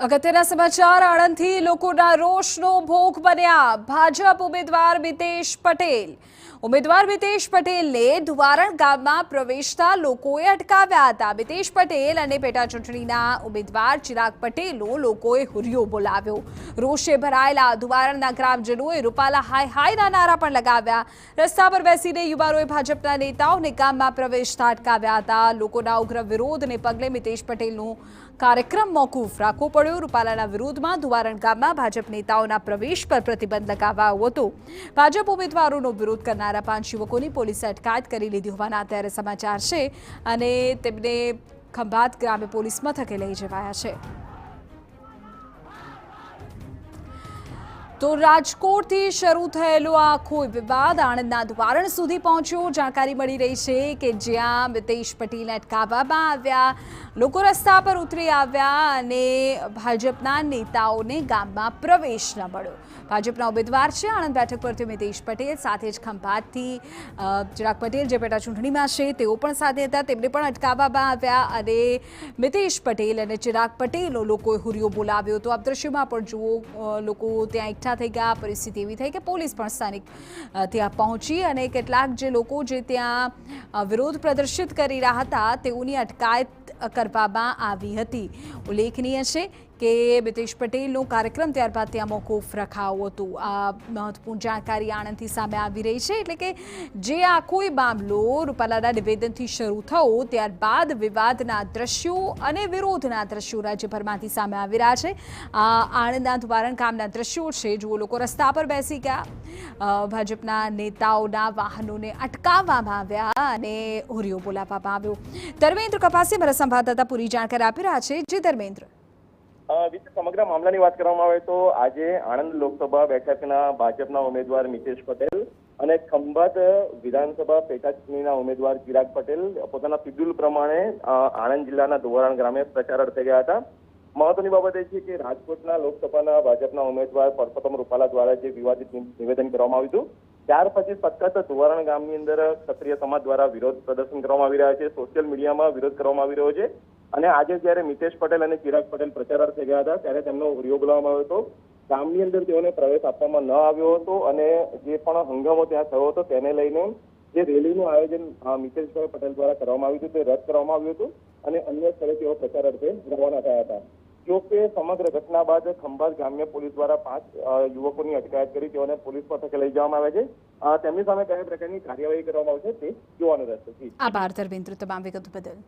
અગત્યના સમાચાર આણંદથી લોકોના રોષનો ભોગ બન્યા ભાજપ ઉમેદવાર મિતેશ પટેલને ધુવારણ ગામમાં પ્રવેશતા લોકોએ અટકાવ્યા હતા। મિતેશ પટેલ અને પેટા ચૂંટણીના ઉમેદવાર ચિરાગ પટેલનો લોકોએ હુરિયો બોલાવ્યો। રોષે ભરાયેલા ધુવારણના ગ્રામજનોએ રૂપાલા હાય હાયના નારા પણ લગાવ્યા। રસ્તા પર બેસીને યુવાનોએ ભાજપના નેતાઓને ગામમાં પ્રવેશતા અટકાવ્યા હતા। લોકોના ઉગ્ર વિરોધને પગલે મિતેશ પટેલનું કાર્યક્રમ મોકૂફ રાખવો પડ્યો। રૂપાલાના વિરોધમાં ધુવારણ ગામમાં ભાજપ નેતાઓના પ્રવેશ પર પ્રતિબંધ લગાવાયો હતો। ભાજપ ઉમેદવારોનો વિરોધ કરનારા 5 યુવકોની પોલીસે અટકાયત કરી લીધી હોવાના અત્યારે સમાચાર છે અને તેમને ખંભાત ગ્રામ્ય પોલીસ મથકે લઈ જવાયા છે। તો રાજકોટથી શરૂ થયેલો આખો વિવાદ આણંદના ધુવારણ સુધી પહોંચ્યો। જાણકારી મળી રહી છે કે જ્યાં મિતેશ પટેલને અટકાવવામાં આવ્યા, લોકો રસ્તા પર ઉતરી આવ્યા અને ભાજપના નેતાઓને ગામમાં પ્રવેશ ન મળ્યો। ભાજપના ઉમેદવાર છે આણંદ બેઠક પરથી મિતેશ પટેલ, સાથે જ ખંભાતથી ચિરાગ પટેલ જે પેટા ચૂંટણીમાં છે તેઓ પણ સાથે હતા, તેમને પણ અટકાવવામાં આવ્યા અને મિતેશ પટેલ અને ચિરાગ પટેલનો લોકોએ હુરિયો બોલાવ્યો। તો આ દ્રશ્યમાં પણ જુઓ, લોકો ત્યાં એકઠા થઈ ગયા। પરિસ્થિતિ એવી થઈ કે પોલીસ પણ સ્થાનિક ત્યાં પહોંચી અને કેટલાક જે લોકો જે ત્યાં વિરોધ પ્રદર્શિત કરી રહ્યા હતા તેઓની અટકાયત કરવામાં આવી હતી। ઉલ્લેખનીય છે કે મિતેશ પટેલનો કાર્યક્રમ ત્યારબાદ ત્યાં મોકૂફ રખાયો હતો। આ મહત્વપૂર્ણ જાણકારી આણંદથી સામે આવી રહી છે, એટલે કે જે આખો મામલો રૂપાલાના નિવેદનથી શરૂ થયો ત્યારબાદ વિવાદના દ્રશ્યો અને વિરોધના દ્રશ્યો રાજ્યભરમાંથી સામે આવી રહ્યા છે। આણંદના ધુવારણ ગામના દ્રશ્યો છે, જુઓ, લોકો રસ્તા પર બેસી ગયા, ભાજપના નેતાઓના વાહનોને અટકાવવામાં આવ્યા અને હુરિયો બોલાવવામાં આવ્યો। ધર્મેન્દ્ર કપાસી મારા સંવાદદાતા પૂરી જાણકારી આપી રહ્યા છે। જી ધર્મેન્દ્ર। સમગ્ર મામલાની વાત કરવામાં આવે તો આજે આણંદ લોકસભા બેઠકના ભાજપના ઉમેદવાર મિતેશ પટેલ અને ખંભાત વિધાનસભા પેટા ચૂંટણીના ઉમેદવાર ચિરાગ પટેલ પોતાના શિડ્યુલ પ્રમાણે આણંદ જિલ્લાના ધુવારણ ગામે પ્રચાર અર્થે ગયા હતા। મહત્વની બાબત એ છે કે રાજકોટના લોકસભાના ભાજપના ઉમેદવાર પરસોત્તમ રૂપાલા દ્વારા જે વિવાદિત નિવેદન કરવામાં આવ્યું હતું ત્યાર પછી સતત ધુવારણ ગામની અંદર ક્ષત્રિય સમાજ દ્વારા વિરોધ પ્રદર્શન કરવામાં આવી રહ્યા છે, સોશિયલ મીડિયામાં વિરોધ કરવામાં આવી રહ્યો છે અને આજે જ્યારે મિતેશ પટેલ અને ચિરાગ પટેલ પ્રચાર અર્થે ગયા હતા ત્યારે તેમનો હુરિયો બોલાવવામાં આવ્યો હતો। ગામની અંદર તેઓને પ્રવેશ આપવામાં ન આવ્યો હતો અને જે પણ હંગામો ત્યાં થયો હતો તેને લઈને જે રેલીનું આયોજન મિતેશભાઈ પટેલ દ્વારા કરવામાં આવ્યું હતું તે રદ કરવામાં આવ્યું હતું અને અન્ય સ્થળે તેઓ પ્રચાર અર્થે રવાના થયા હતા। જોકે સમગ્ર ઘટના બાદ ખંભાત ગ્રામ્ય પોલીસ દ્વારા 5 યુવકોની અટકાયત કરી તેઓને પોલીસ મથકે લઈ જવામાં આવ્યા છે। તેમની સામે કયા પ્રકારની કાર્યવાહી કરવામાં આવશે તે જોવાનું રહેશે। આભાર ધર્મેન્દ્ર, તમામ વિગતો બદલ।